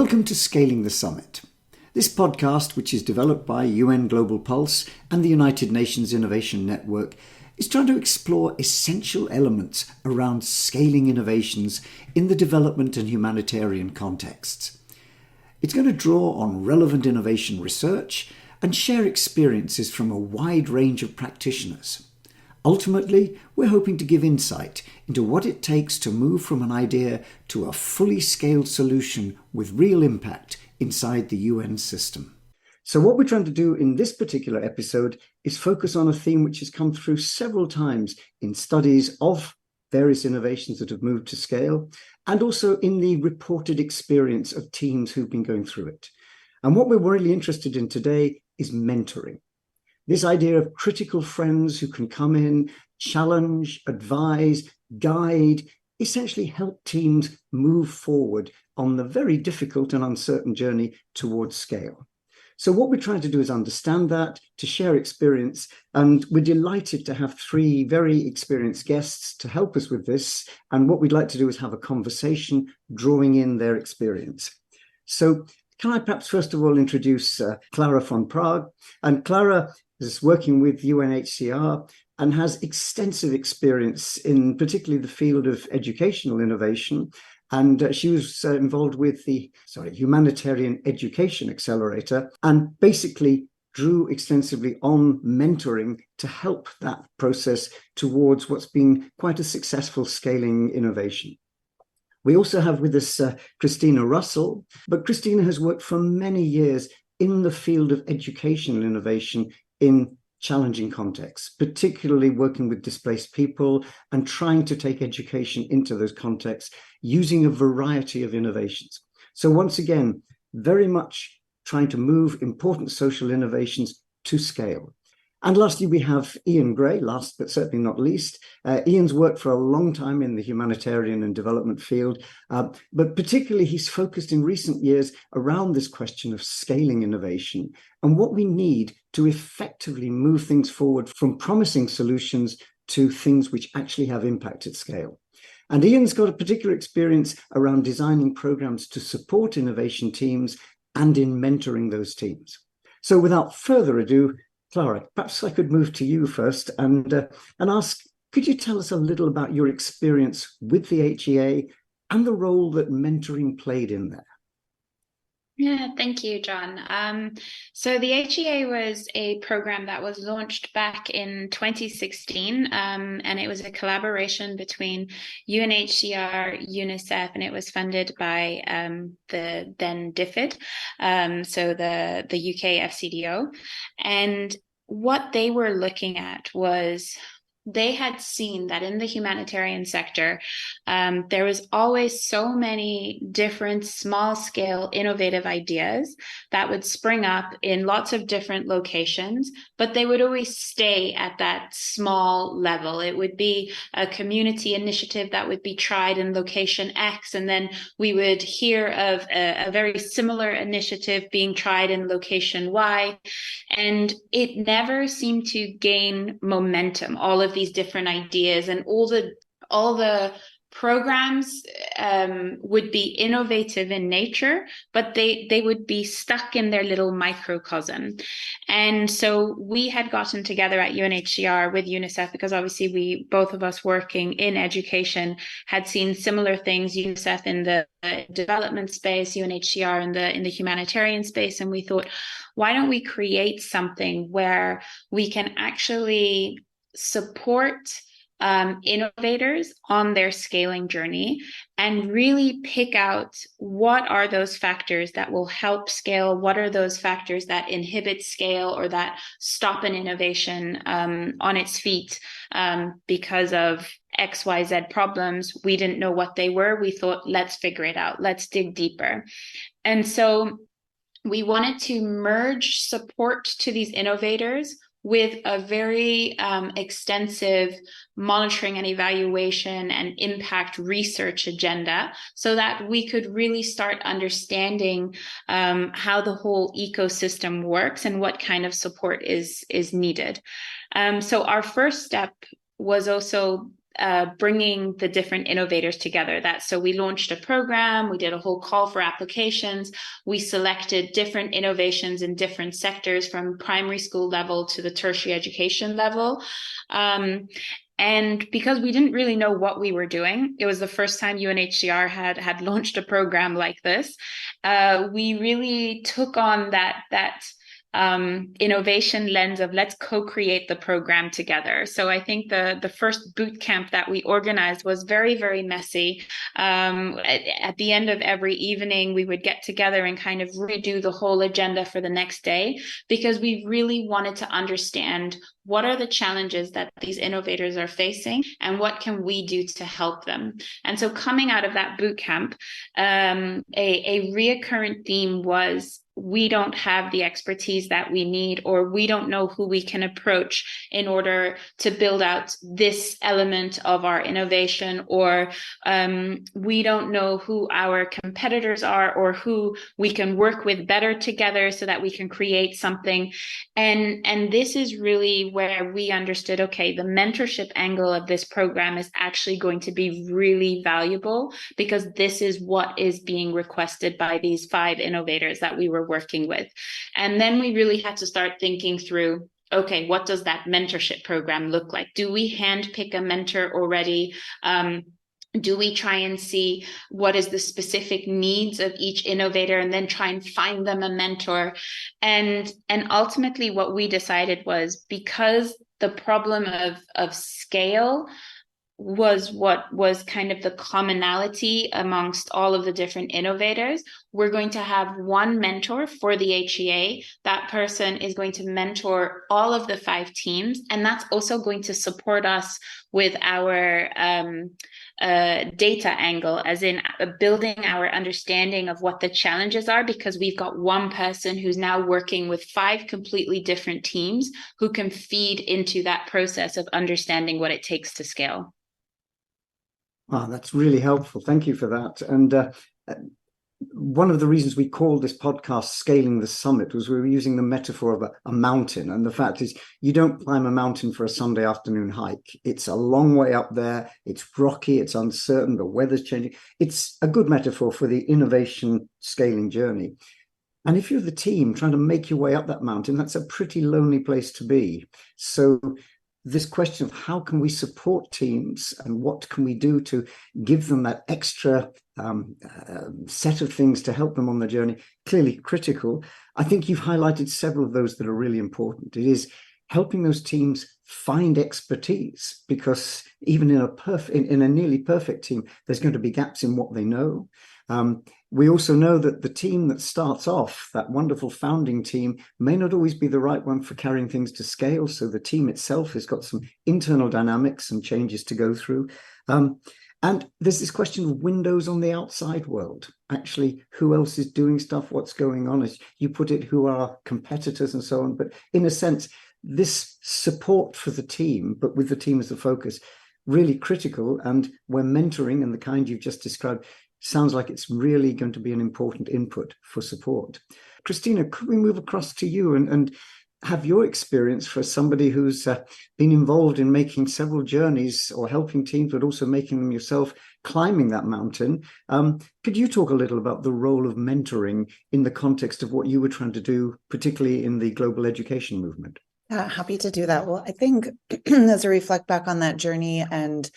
Welcome to Scaling the Summit. This podcast, which is developed by UN Global Pulse and the United Nations Innovation Network, is trying to explore essential elements around scaling innovations in the development and humanitarian contexts. It's going to draw on relevant innovation research and share experiences from a wide range of practitioners. Ultimately, we're hoping to give insight into what it takes to move from an idea to a fully scaled solution with real impact inside the UN system. So what we're trying to do in this particular episode is focus on a theme which has come through several times in studies of various innovations that have moved to scale, and also in the reported experience of teams who've been going through it. And what we're really interested in today is mentoring. This idea of critical friends who can come in, challenge, advise, guide, essentially help teams move forward on the very difficult and uncertain journey towards scale. So what we're trying to do is understand that, to share experience, and we're delighted to have three very experienced guests to help us with this. And what we'd like to do is have a conversation drawing in their experience. So can I perhaps first of all introduce Clara Van Praa? And Clara is working with UNHCR and has extensive experience in particularly the field of educational innovation. And she was involved with the Humanitarian Education Accelerator and basically drew extensively on mentoring to help that process towards what's been quite a successful scaling innovation. We also have with us Christina Russell, but Christina has worked for many years in the field of educational innovation in challenging contexts, particularly working with displaced people and trying to take education into those contexts using a variety of innovations. So once again, very much trying to move important social innovations to scale. And lastly, we have Ian Gray, last but certainly not least. Ian's worked for a long time in the humanitarian and development field, but particularly he's focused in recent years around this question of scaling innovation and what we need to effectively move things forward from promising solutions to things which actually have impact at scale. And Ian's got a particular experience around designing programs to support innovation teams and in mentoring those teams. So without further ado, Clara, perhaps I could move to you first and ask, could you tell us a little about your experience with the HEA and the role that mentoring played in there? Yeah, thank you, John. So the HEA was a program that was launched back in 2016, and it was a collaboration between UNHCR, UNICEF, and it was funded by the then DFID, so the UK FCDO. And what they were looking at was they had seen that in the humanitarian sector, there was always so many different small-scale innovative ideas that would spring up in lots of different locations, but they would always stay at that small level. It would be a community initiative that would be tried in location X, and then we would hear of a very similar initiative being tried in location Y, and it never seemed to gain momentum. All of these different ideas and all the programs would be innovative in nature, but they would be stuck in their little microcosm. And so we had gotten together at UNHCR with UNICEF because obviously we, both of us working in education, had seen similar things, UNICEF in the development space, UNHCR in the humanitarian space. And we thought, why don't we create something where we can actually support innovators on their scaling journey and really pick out what are those factors that will help scale, what are those factors that inhibit scale or that stop an innovation on its feet because of XYZ problems. We didn't know what they were. We thought, let's figure it out. Let's dig deeper. And so we wanted to merge support to these innovators with a very extensive monitoring and evaluation and impact research agenda so that we could really start understanding how the whole ecosystem works and what kind of support is needed. So our first step was also bringing the different innovators together. So we launched a program, we did a whole call for applications, we selected different innovations in different sectors from primary school level to the tertiary education level. And because we didn't really know what we were doing, it was the first time UNHCR had launched a program like this. We really took on that innovation lens of let's co-create the program together. So I think the first boot camp that we organized was very, very messy. At the end of every evening, we would get together and kind of redo the whole agenda for the next day, because we really wanted to understand what are the challenges that these innovators are facing and what can we do to help them. And so coming out of that boot camp, a reoccurrent theme was we don't have the expertise that we need, or we don't know who we can approach in order to build out this element of our innovation, or we don't know who our competitors are or who we can work with better together so that we can create something. And this is really where we understood, okay, the mentorship angle of this program is actually going to be really valuable, because this is what is being requested by these 5 innovators that we were working with. And then we really had to start thinking through, okay, what does that mentorship program look like? Do we handpick a mentor already? Do we try and see what is the specific needs of each innovator and then try and find them a mentor? And ultimately what we decided was, because the problem of scale was what was kind of the commonality amongst all of the different innovators, we're going to have one mentor for the HEA. That person is going to mentor all of the 5 teams, and that's also going to support us with our data angle, as in building our understanding of what the challenges are, because we've got one person who's now working with 5 completely different teams who can feed into that process of understanding what it takes to scale. Wow, that's really helpful. Thank you for that. And one of the reasons we called this podcast Scaling the Summit was we were using the metaphor of a mountain. And the fact is, you don't climb a mountain for a Sunday afternoon hike. It's a long way up there. It's rocky. It's uncertain. The weather's changing. It's a good metaphor for the innovation scaling journey. And if you're the team trying to make your way up that mountain, that's a pretty lonely place to be. So this question of how can we support teams and what can we do to give them that extra set of things to help them on the journey, clearly critical. I think you've highlighted several of those that are really important. It is helping those teams find expertise, because even in a nearly perfect team, there's going to be gaps in what they know. We also know that the team that starts off, that wonderful founding team, may not always be the right one for carrying things to scale. So the team itself has got some internal dynamics and changes to go through. And there's this question of windows on the outside world. Actually, who else is doing stuff? What's going on? As you put it, who are competitors and so on. But in a sense, this support for the team, but with the team as the focus, really critical. And where mentoring and the kind you've just described sounds like it's really going to be an important input for support. Christina, could we move across to you and have your experience for somebody who's been involved in making several journeys or helping teams, but also making them yourself, climbing that mountain? Could you talk a little about the role of mentoring in the context of what you were trying to do, particularly in the global education movement? Happy to do that. Well, I think as I reflect back on that journey and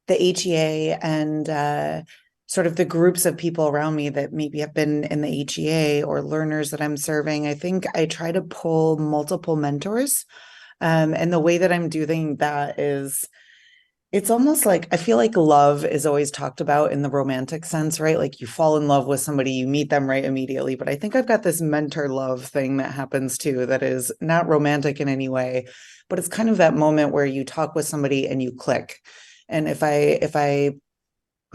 the HEA and sort of the groups of people around me that maybe have been in the HEA or learners that I'm serving, I think I try to pull multiple mentors. And the way that I'm doing that is, it's almost like, I feel like love is always talked about in the romantic sense, right? Like you fall in love with somebody, you meet them right immediately. But I think I've got this mentor love thing that happens too, that is not romantic in any way, but it's kind of that moment where you talk with somebody and you click. And if I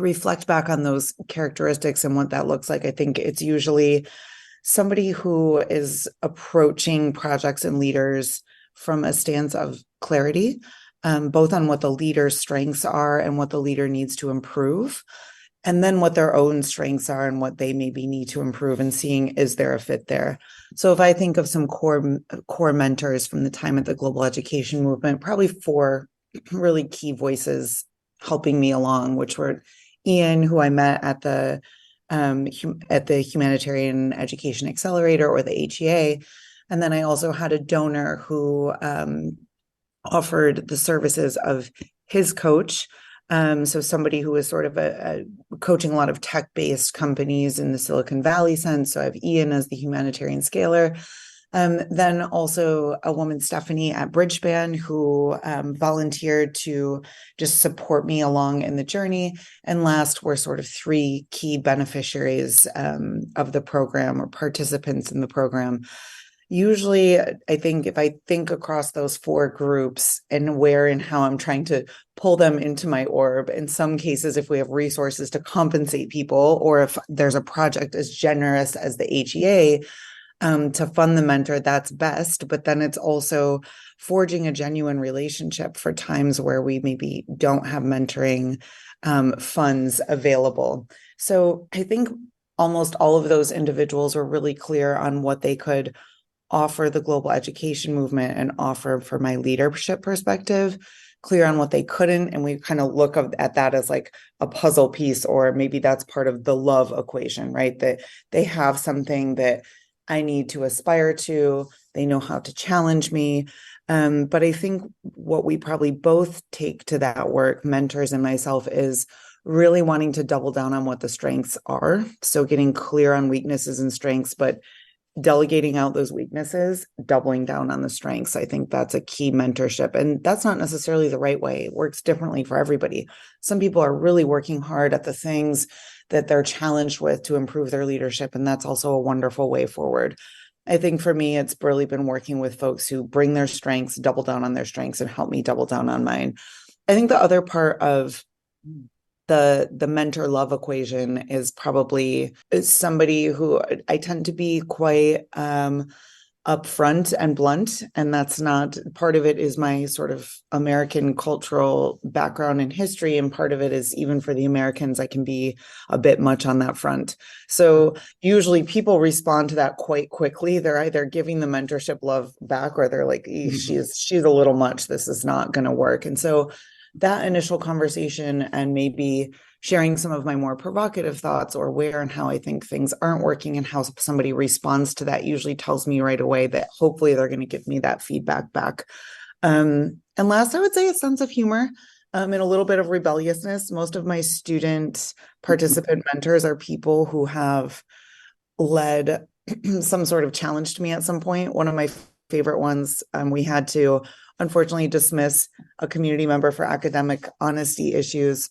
reflect back on those characteristics and what that looks like, I think it's usually somebody who is approaching projects and leaders from a stance of clarity, both on what the leader's strengths are and what the leader needs to improve, and then what their own strengths are and what they maybe need to improve, and seeing, is there a fit there? So if I think of some core mentors from the time of the global education movement, probably 4 really key voices helping me along, which were Ian, who I met at the Humanitarian Education Accelerator, or the HEA. And then I also had a donor who offered the services of his coach. So somebody who was sort of a coaching a lot of tech-based companies in the Silicon Valley sense. So I have Ian as the humanitarian scaler. Then also a woman, Stephanie, at Bridgespan, who volunteered to just support me along in the journey. And last were sort of 3 key beneficiaries of the program, or participants in the program. Usually, I think if I think across those 4 groups and where and how I'm trying to pull them into my orb, in some cases, if we have resources to compensate people, or if there's a project as generous as the HEA to fund the mentor, that's best. But then it's also forging a genuine relationship for times where we maybe don't have mentoring funds available. So I think almost all of those individuals were really clear on what they could offer the global education movement and offer for my leadership perspective, clear on what they couldn't. And we kind of look at that as like a puzzle piece, or maybe that's part of the love equation, right? That they have something that I need to aspire to. They know how to challenge me. But I think what we probably both take to that work, mentors and myself, is really wanting to double down on what the strengths are. So getting clear on weaknesses and strengths, but delegating out those weaknesses, doubling down on the strengths. I think that's a key mentorship. And that's not necessarily the right way. It works differently for everybody. Some people are really working hard at the things that they're challenged with to improve their leadership. And that's also a wonderful way forward. I think for me, it's really been working with folks who bring their strengths, double down on their strengths, and help me double down on mine. I think the other part of the mentor love equation is probably somebody who I tend to be quite upfront and blunt, and that's not, part of it is my sort of American cultural background and history, and part of it is even for the Americans, I can be a bit much on that front. So usually people respond to that quite quickly. They're either giving the mentorship love back, or they're like, she's a little much, this is not going to work. And so that initial conversation, and maybe sharing some of my more provocative thoughts, or where and how I think things aren't working, and how somebody responds to that, usually tells me right away that hopefully they're going to give me that feedback back. And last, I would say a sense of humor and a little bit of rebelliousness. Most of my student participant mentors are people who have led some sort of challenge to me at some point. One of my favorite ones, we had to unfortunately dismiss a community member for academic honesty issues.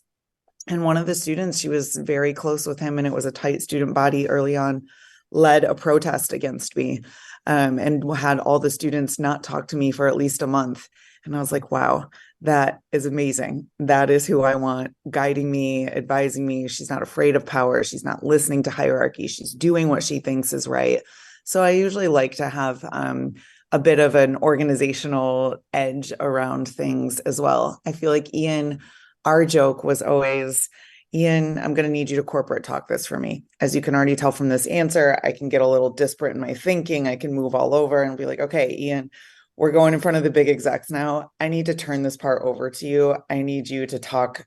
And one of the students, she was very close with him, and it was a tight student body early on, led a protest against me, and had all the students not talk to me for at least a month. And I was like, wow, that is amazing. That is who I want guiding me, advising me. She's not afraid of power. She's not listening to hierarchy. She's doing what she thinks is right. So I usually like to have a bit of an organizational edge around things as well. I feel like Ian, our joke was always, Ian, I'm going to need you to corporate talk this for me. As you can already tell from this answer, I can get a little disparate in my thinking. I can move all over and be like, okay, Ian, we're going in front of the big execs now. I need to turn this part over to you. I need you to talk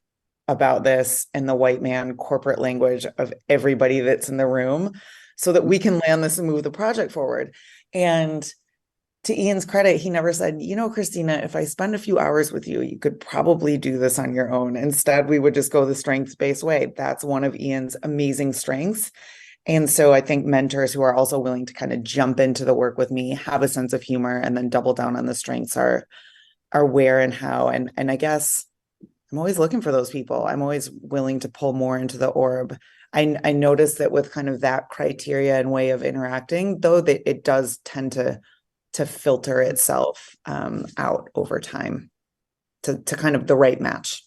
about this in the white man corporate language of everybody that's in the room, so that we can land this and move the project forward. And to Ian's credit, he never said, Christina, if I spend a few hours with you, you could probably do this on your own. Instead, we would just go the strengths-based way. That's one of Ian's amazing strengths. And so I think mentors who are also willing to kind of jump into the work with me, have a sense of humor, and then double down on the strengths are where and how. And I guess I'm always looking for those people. I'm always willing to pull more into the orb. I noticed that with kind of that criteria and way of interacting, though, that it does tend to filter itself out over time to kind of the right match.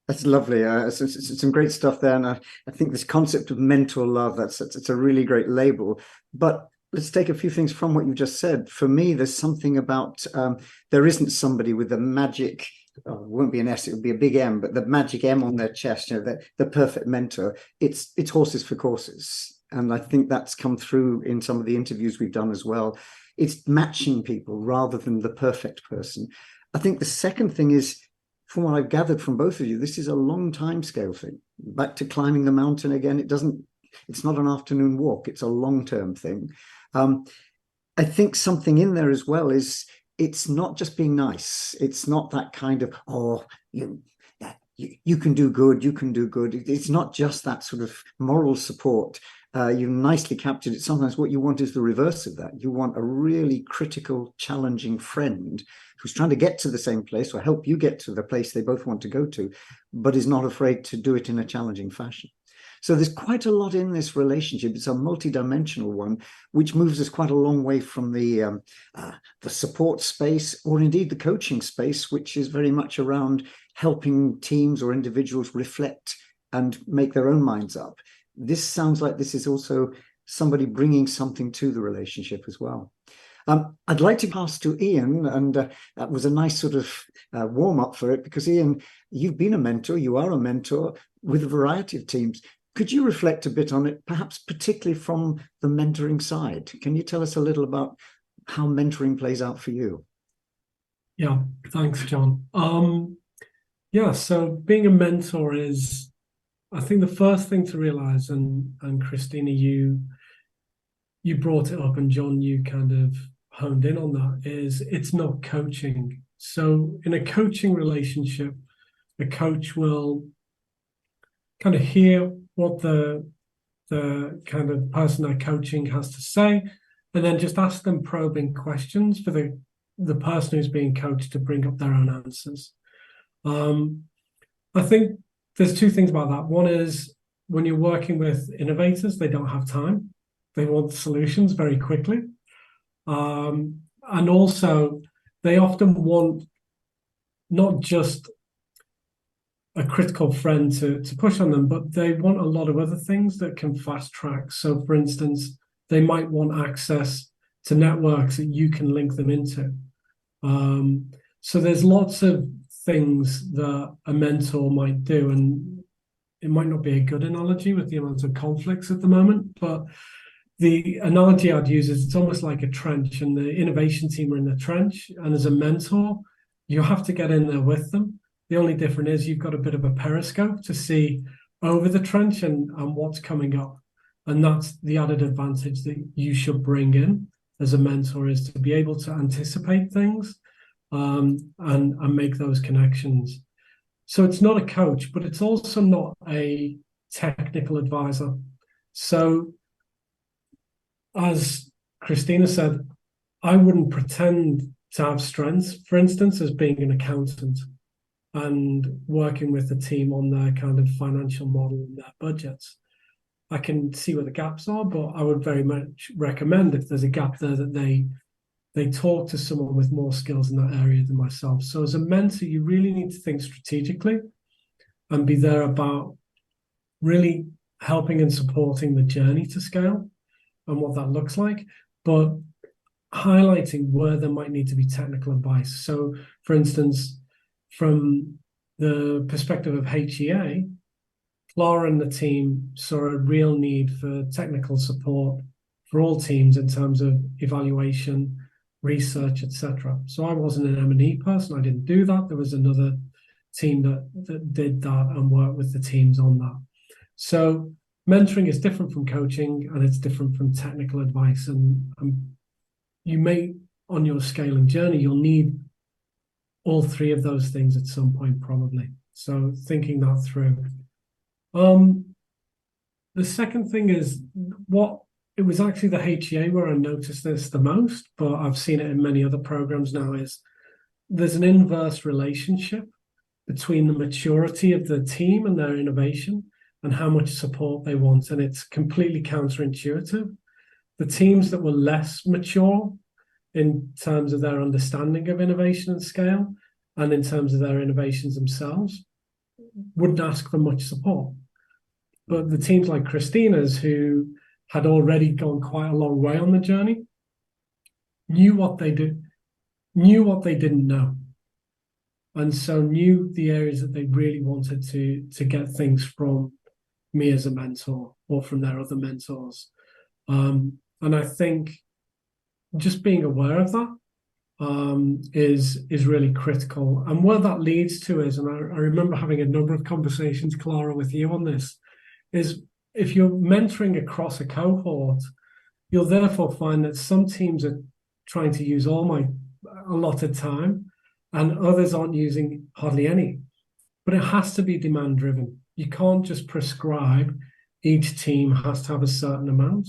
That's lovely. It's some great stuff there. And I think this concept of mentor love, it's a really great label. But let's take a few things from what you just said. For me, there's something about, there isn't somebody with the magic, it won't be an S, it would be a big M, but the magic M on their chest, the perfect mentor. It's horses for courses. And I think that's come through in some of the interviews we've done as well. It's matching people rather than the perfect person. I think the second thing is from what I've gathered from both of you, this is a long time scale thing. Back to climbing the mountain again, it's not an afternoon walk, it's a long-term thing. I think something in there as well is it's not just being nice. It's not that kind of, you can do good, you can do good. It's not just that sort of moral support. You nicely captured it. Sometimes what you want is the reverse of that. You want a really critical, challenging friend who's trying to get to the same place or help you get to the place they both want to go to, but is not afraid to do it in a challenging fashion. So there's quite a lot in this relationship. It's a multidimensional one, which moves us quite a long way from the support space, or indeed the coaching space, which is very much around helping teams or individuals reflect and make their own minds up. This sounds like this is also somebody bringing something to the relationship as well. I'd like to pass to Ian, and that was a nice sort of warm-up for it, because Ian, you've been a mentor, you are a mentor with a variety of teams. Could you reflect a bit on it, perhaps particularly from the mentoring side? Can you tell us a little about how mentoring plays out for you? Yeah, thanks, John. So being a mentor is, I think, the first thing to realize, and Christina, you brought it up, and John, you kind of honed in on that, is it's not coaching. So in a coaching relationship, the coach will kind of hear what the kind of person they're coaching has to say, and then just ask them probing questions for the person who's being coached to bring up their own answers. I think there's two things about that. One is, when you're working with innovators, they don't have time. They want solutions very quickly. And also, they often want not just a critical friend to push on them, but they want a lot of other things that can fast track. So, for instance, they might want access to networks that you can link them into. So there's lots of things that a mentor might do, and it might not be a good analogy with the amount of conflicts at the moment, but the analogy I'd use is it's almost like a trench, and the innovation team are in the trench, and as a mentor, you have to get in there with them. The only difference is you've got a bit of a periscope to see over the trench and what's coming up. And that's the added advantage that you should bring in as a mentor, is to be able to anticipate things and make those connections. So it's not a coach, but it's also not a technical advisor. So as Christina said, I wouldn't pretend to have strengths, for instance, as being an accountant and working with the team on their kind of financial model and their budgets. I can see where the gaps are, but I would very much recommend, if there's a gap there, that they talk to someone with more skills in that area than myself. So as a mentor, you really need to think strategically and be there about really helping and supporting the journey to scale and what that looks like, but highlighting where there might need to be technical advice. So, for instance, from the perspective of HEA, Clara and the team saw a real need for technical support for all teams in terms of evaluation, research, etc. So I wasn't an M&E person. I didn't do that. There was another team that did that and worked with the teams on that. So mentoring is different from coaching, and it's different from technical advice. And you may, on your scaling journey, you'll need all three of those things at some point, probably. So thinking that through. The second thing is, it was actually the HEA where I noticed this the most, but I've seen it in many other programs now, is there's an inverse relationship between the maturity of the team and their innovation and how much support they want. And it's completely counterintuitive. The teams that were less mature in terms of their understanding of innovation and scale, and in terms of their innovations themselves, wouldn't ask for much support. But the teams like Christina's, who had already gone quite a long way on the journey, knew what they didn't know. And so knew the areas that they really wanted to get things from me as a mentor or from their other mentors. And I think just being aware of that is really critical. And what that leads to is, and I remember having a number of conversations, Clara, with you on this, is if you're mentoring across a cohort, you'll therefore find that some teams are trying to use all my allotted time and others aren't using hardly any. But it has to be demand driven. You can't just prescribe each team has to have a certain amount,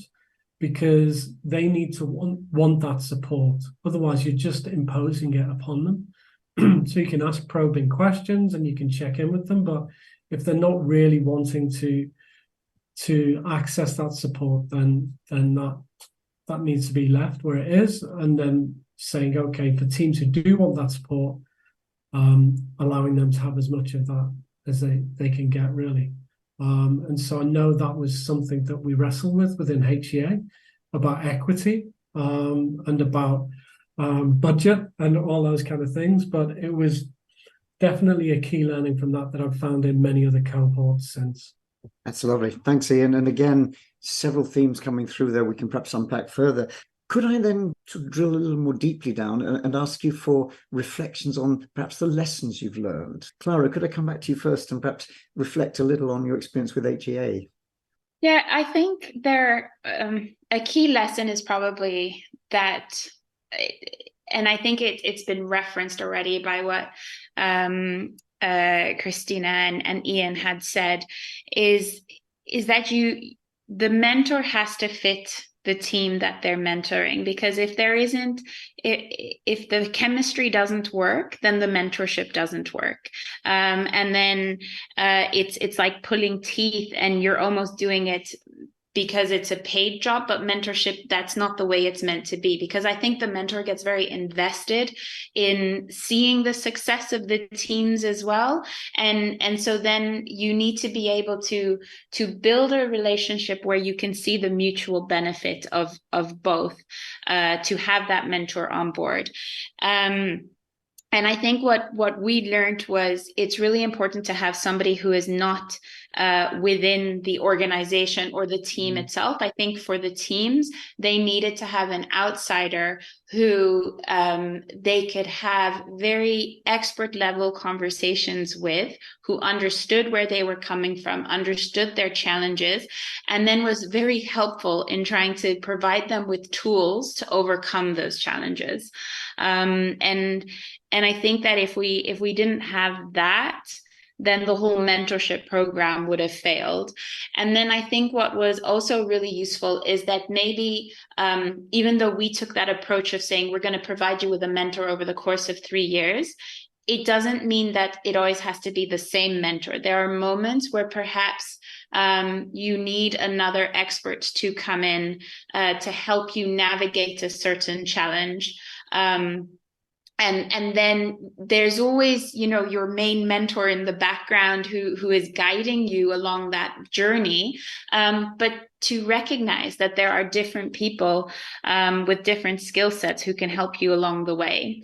because they need to want that support. Otherwise, you're just imposing it upon them. So you can ask probing questions and you can check in with them, but if they're not really wanting to access that support, then that needs to be left where it is, and then saying, okay, for teams who do want that support, allowing them to have as much of that as they can get, really. And so I know that was something that we wrestled with within HEA, about equity, and about budget and all those kind of things. But it was definitely a key learning from that I've found in many other cohorts since. That's lovely. Thanks, Ian. And again, several themes coming through there we can perhaps unpack further. Could I then sort of drill a little more deeply down and ask you for reflections on perhaps the lessons you've learned? Clara, could I come back to you first and perhaps reflect a little on your experience with HEA? Yeah, I think a key lesson is probably that, and I think it's been referenced already by what Christina and Ian had said, is that the mentor has to fit the team that they're mentoring, because if the chemistry doesn't work, then the mentorship doesn't work, and then it's like pulling teeth, and you're almost doing it because it's a paid job, but mentorship, that's not the way it's meant to be, because I think the mentor gets very invested in seeing the success of the teams as well. And so then you need to be able to build a relationship where you can see the mutual benefit of both, to have that mentor on board. And I think what we learned was it's really important to have somebody who is not within the organization or the team itself. I think for the teams, they needed to have an outsider who they could have very expert level conversations with, who understood where they were coming from, understood their challenges, and then was very helpful in trying to provide them with tools to overcome those challenges. And I think that if we didn't have that, then the whole mentorship program would have failed. And then I think what was also really useful is that maybe even though we took that approach of saying we're going to provide you with a mentor over the course of 3 years, it doesn't mean that it always has to be the same mentor. There are moments where perhaps you need another expert to come in to help you navigate a certain challenge. And then there's always, your main mentor in the background who is guiding you along that journey. But to recognize that there are different people with different skill sets who can help you along the way.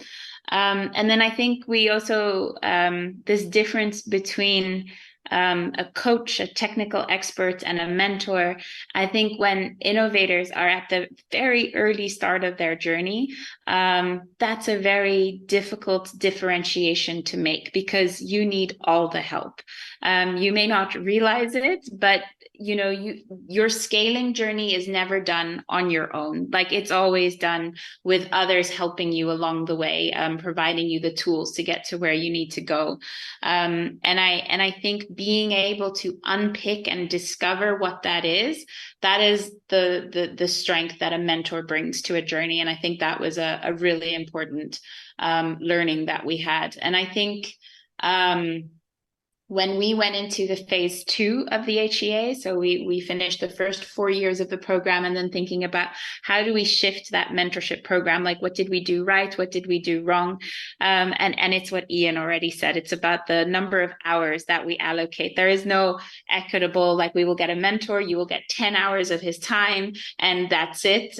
And then I think we also, this difference between a coach, a technical expert, and a mentor. I think when innovators are at the very early start of their journey, that's a very difficult differentiation to make, because you need all the help. You may not realize it, but your scaling journey is never done on your own. Like, it's always done with others helping you along the way, providing you the tools to get to where you need to go. And I think being able to unpick and discover what that is the strength that a mentor brings to a journey. And I think that was a really important learning that we had. And I think when we went into the phase 2 of the HEA, so we finished the first 4 years of the program, and then thinking about how do we shift that mentorship program? Like, what did we do right? What did we do wrong? And it's what Ian already said. It's about the number of hours that we allocate. There is no equitable, like, we will get a mentor, you will get 10 hours of his time, and that's it.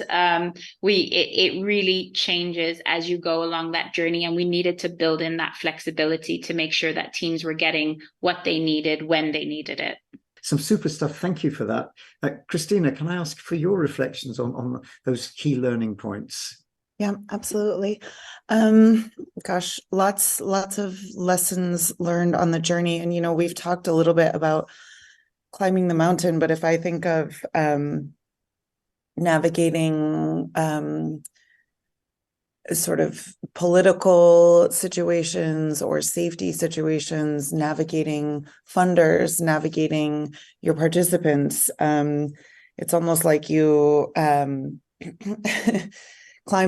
It really changes as you go along that journey, and we needed to build in that flexibility to make sure that teams were getting what they needed when they needed it. Some super stuff. Thank you for that. Christina, can I ask for your reflections on those key learning points? Yeah, absolutely. Gosh, lots of lessons learned on the journey. And, we've talked a little bit about climbing the mountain, but if I think of navigating sort of political situations or safety situations, navigating funders, navigating your participants, it's almost like you climb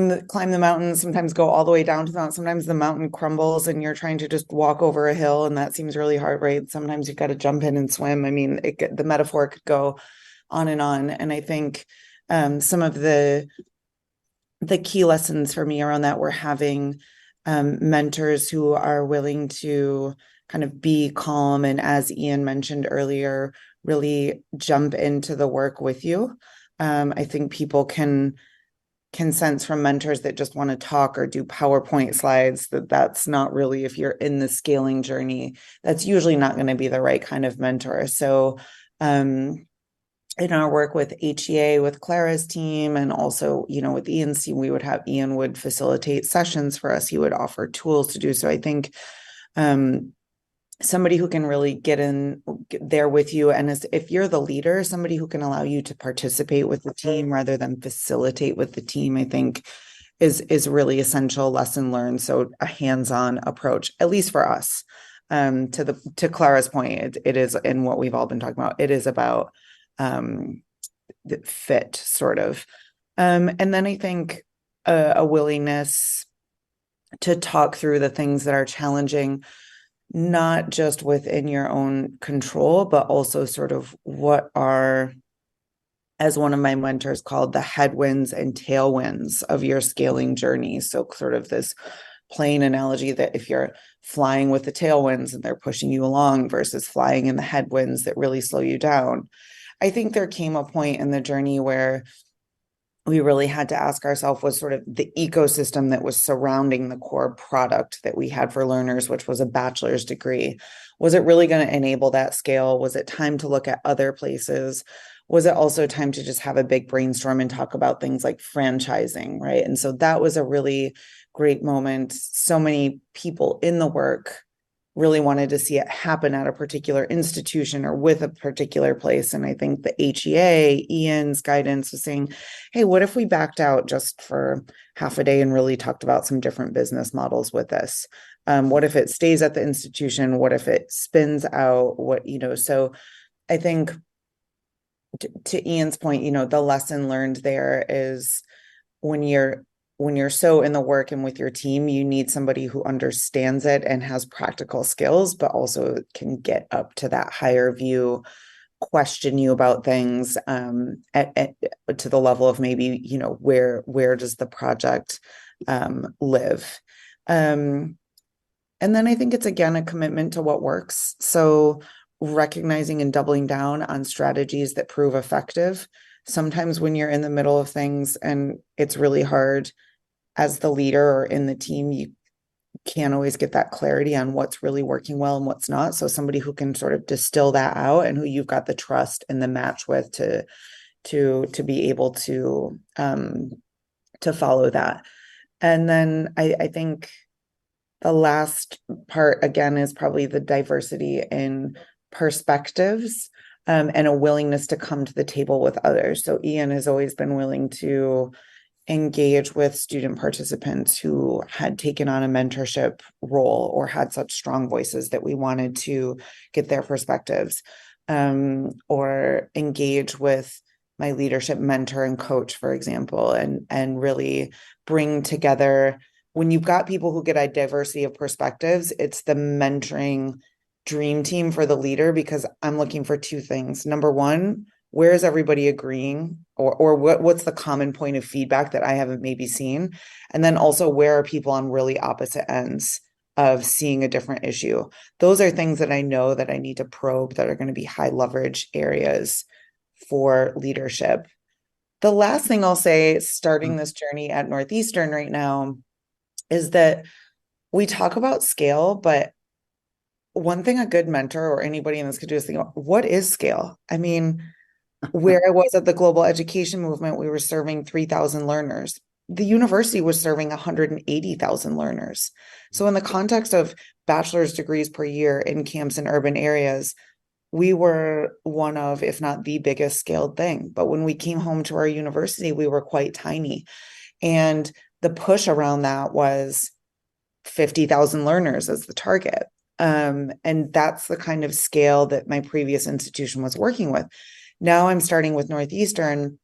the mountain, sometimes go all the way down to the mountain. Sometimes the mountain crumbles and you're trying to just walk over a hill, and that seems really hard, right? Sometimes you've got to jump in and swim. I mean, the metaphor could go on and on. And I think some of the key lessons for me around that were having mentors who are willing to kind of be calm, and, as Ian mentioned earlier, really jump into the work with you. I think people can sense from mentors that just want to talk or do PowerPoint slides that's not really, if you're in the scaling journey, that's usually not going to be the right kind of mentor. So in our work with HEA, with Clara's team, and also, with Ian's team, Ian would facilitate sessions for us. He would offer tools to do so. I think somebody who can really get there with you, and if you're the leader, somebody who can allow you to participate with the team rather than facilitate with the team, I think is really essential lesson learned. So a hands-on approach, at least for us. To Clara's point, it is, in what we've all been talking about, it is about the fit, sort of. And then I think a willingness to talk through the things that are challenging, not just within your own control, but also sort of what are, as one of my mentors called, the headwinds and tailwinds of your scaling journey. So sort of this plane analogy that if you're flying with the tailwinds and they're pushing you along versus flying in the headwinds that really slow you down. I think there came a point in the journey where we really had to ask ourselves, was sort of the ecosystem that was surrounding the core product that we had for learners, which was a bachelor's degree. Was it really going to enable that scale? Was it time to look at other places? Was it also time to just have a big brainstorm and talk about things like franchising, right? And so that was a really great moment. So many people in the work really wanted to see it happen at a particular institution or with a particular place. And I think the HEA, Ian's guidance was saying, hey, what if we backed out just for half a day and really talked about some different business models with this? What if it stays at the institution? What if it spins out? So I think to Ian's point, the lesson learned there is when you're so in the work and with your team, you need somebody who understands it and has practical skills, but also can get up to that higher view, question you about things to the level of maybe, where does the project live? And then I think it's, again, a commitment to what works. So recognizing and doubling down on strategies that prove effective. Sometimes when you're in the middle of things and it's really hard, as the leader or in the team, you can't always get that clarity on what's really working well and what's not. So somebody who can sort of distill that out and who you've got the trust and the match with to be able to follow that. And then I think the last part, again, is probably the diversity in perspectives and a willingness to come to the table with others. So Ian has always been willing to engage with student participants who had taken on a mentorship role or had such strong voices that we wanted to get their perspectives, or engage with my leadership mentor and coach, for example, and really bring together. When you've got people who get a diversity of perspectives, it's the mentoring dream team for the leader, because I'm looking for two things. Number one, where is everybody agreeing, or what's the common point of feedback that I haven't maybe seen? And then also, where are people on really opposite ends of seeing a different issue? Those are things that I know that I need to probe, that are going to be high leverage areas for leadership. The last thing I'll say, starting this journey at Northeastern right now, is that we talk about scale, but one thing a good mentor or anybody in this could do is think about, what is scale? I mean, where I was at the global education movement, we were serving 3,000 learners. the university was serving 180,000 learners. So in the context of bachelor's degrees per year in camps in urban areas, we were one of, if not the biggest scaled thing. But when we came home to our university, we were quite tiny. And the push around that was 50,000 learners as the target. And that's the kind of scale that my previous institution was working with. Now I'm starting with Northeastern.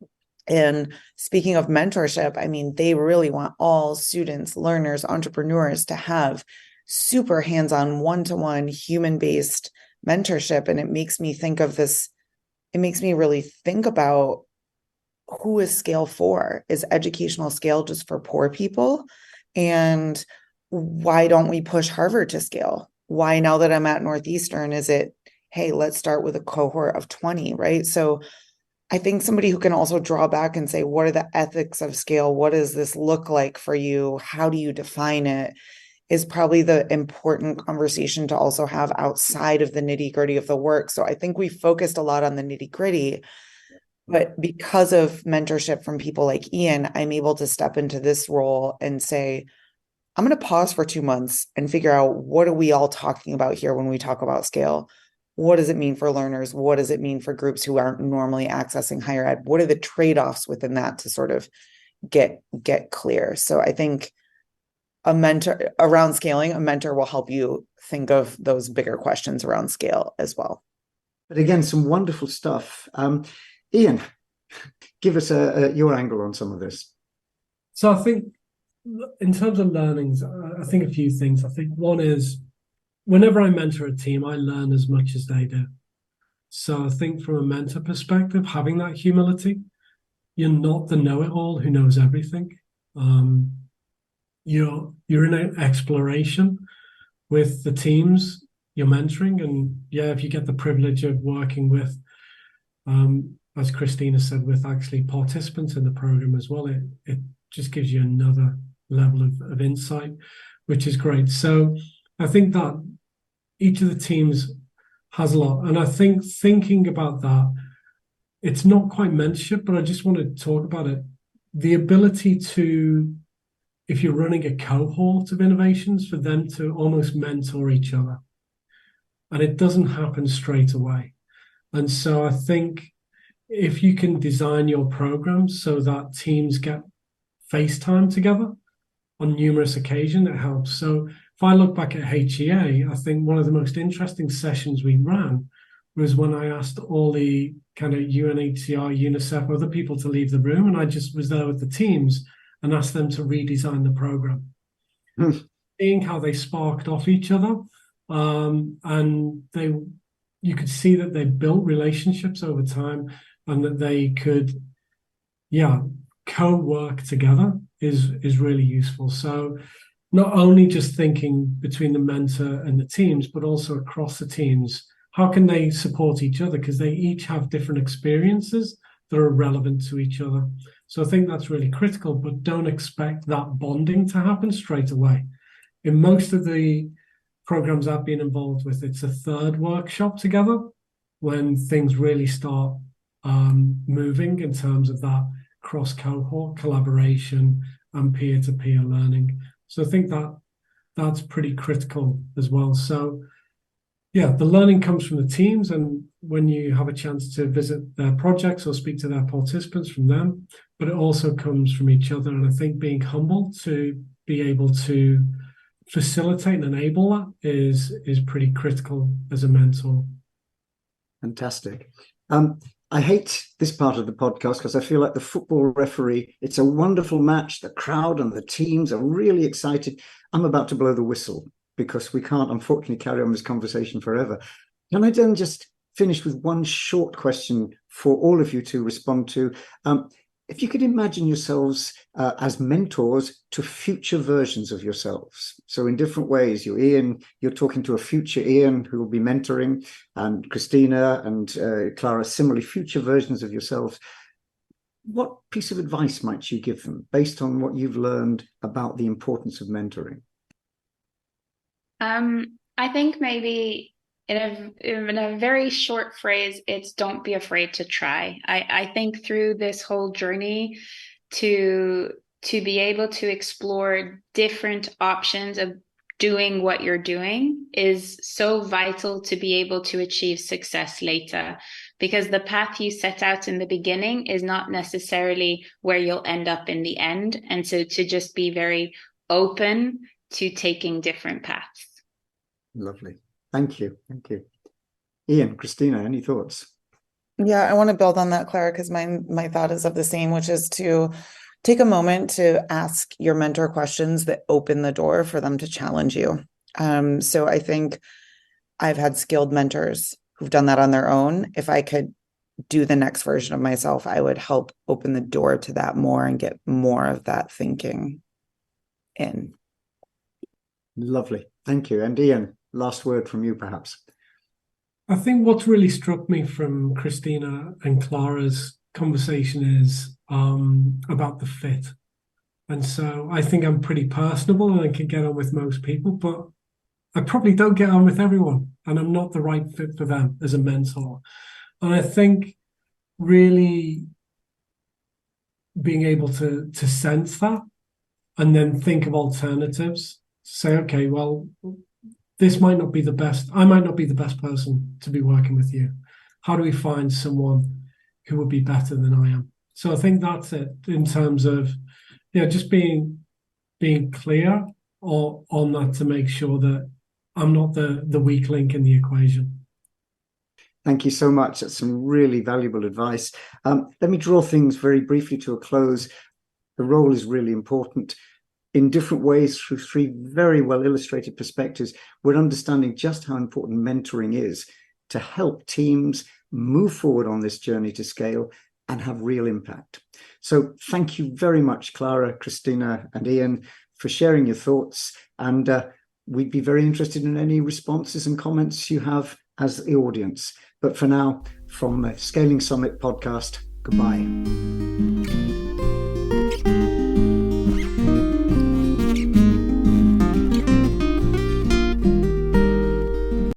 And speaking of mentorship, I mean, they really want all students, learners, entrepreneurs to have super hands-on, one-to-one, human-based mentorship. And it makes me think of this, it makes me really think about who is scale for? Is educational scale just for poor people? And why don't we push Harvard to scale? Why, now that I'm at Northeastern, is it, hey, let's start with a cohort of 20, right? So I think somebody who can also draw back and say, what are the ethics of scale? What does this look like for you? How do you define it? Is probably the important conversation to also have outside of the nitty gritty of the work. So I think we focused a lot on the nitty gritty, but because of mentorship from people like Ian, I'm able to step into this role and say, I'm going to pause for 2 months and figure out, what are we all talking about here when we talk about scale? What does it mean for learners? What does it mean for groups who aren't normally accessing higher ed? What are the trade-offs within that to sort of get clear? So I think a mentor around scaling, a mentor will help you think of those bigger questions around scale as well. But again, some wonderful stuff. Ian, give us your angle on some of this. So I think in terms of learnings, I think a few things. I think one is, whenever I mentor a team, I learn as much as they do. So I think from a mentor perspective, having that humility, you're not the know-it-all who knows everything. You're in an exploration with the teams you're mentoring. And yeah, if you get the privilege of working with, as Christina said, with actually participants in the program as well, it just gives you another level of insight, which is great. So I think that each of the teams has a lot. And I think thinking about that, it's not quite mentorship, but I just want to talk about it. The ability to, if you're running a cohort of innovations, for them to almost mentor each other. And it doesn't happen straight away. And so I think if you can design your programs so that teams get FaceTime together on numerous occasions, it helps. So if I look back at HEA, I think one of the most interesting sessions we ran was when I asked all the kind of UNHCR, UNICEF, other people to leave the room, and I just was there with the teams and asked them to redesign the program. Seeing how they sparked off each other, and you could see that they built relationships over time, and that they could, co-work together is really useful. So not only just thinking between the mentor and the teams, but also across the teams, how can they support each other? Because they each have different experiences that are relevant to each other. So I think that's really critical, but don't expect that bonding to happen straight away. In most of the programs I've been involved with, it's a third workshop together when things really start moving in terms of that cross-cohort collaboration and peer-to-peer learning. So I think that's pretty critical as well. So yeah, the learning comes from the teams, and when you have a chance to visit their projects or speak to their participants, from them, but it also comes from each other. And I think being humble to be able to facilitate and enable that is pretty critical as a mentor. Fantastic. I hate this part of the podcast because I feel like the football referee. It's a wonderful match. The crowd and the teams are really excited. I'm about to blow the whistle because we can't, unfortunately, carry on this conversation forever. Can I then just finish with one short question for all of you to respond to? If you could imagine yourselves as mentors to future versions of yourselves. So in different ways, you're Ian, you're talking to a future Ian who will be mentoring, and Christina and Clara, similarly future versions of yourselves. What piece of advice might you give them based on what you've learned about the importance of mentoring? I think maybe in a very short phrase, it's don't be afraid to try. I think through this whole journey to to be able to explore different options of doing what you're doing is so vital to be able to achieve success later, because the path you set out in the beginning is not necessarily where you'll end up in the end. And so to just be very open to taking different paths. Lovely. Thank you. Thank you. Ian, Christina, any thoughts? Yeah, I want to build on that, Clara, because my thought is of the same, which is to take a moment to ask your mentor questions that open the door for them to challenge you. So I think I've had skilled mentors who've done that on their own. If I could do the next version of myself, I would help open the door to that more and get more of that thinking in. Lovely. Thank you. And Ian, last word from you, perhaps. I think what's really struck me from Christina and Clara's conversation is about the fit. And so I think I'm pretty personable and I can get on with most people, but I probably don't get on with everyone, and I'm not the right fit for them as a mentor. And I think really being able to sense that and then think of alternatives, say, okay, well, this might not be the best. I might not be the best person to be working with you. How do we find someone who would be better than I am? So I think that's it in terms of, just being clear on that to make sure that I'm not the weak link in the equation. Thank you so much. That's some really valuable advice. Let me draw things very briefly to a close. The role is really important. In different ways, through three very well illustrated perspectives, we're understanding just how important mentoring is to help teams move forward on this journey to scale and have real impact. So thank you very much, Clara, Christina, and Ian, for sharing your thoughts. And we'd be very interested in any responses and comments you have as the audience. But for now, from the Scaling Summit podcast, goodbye.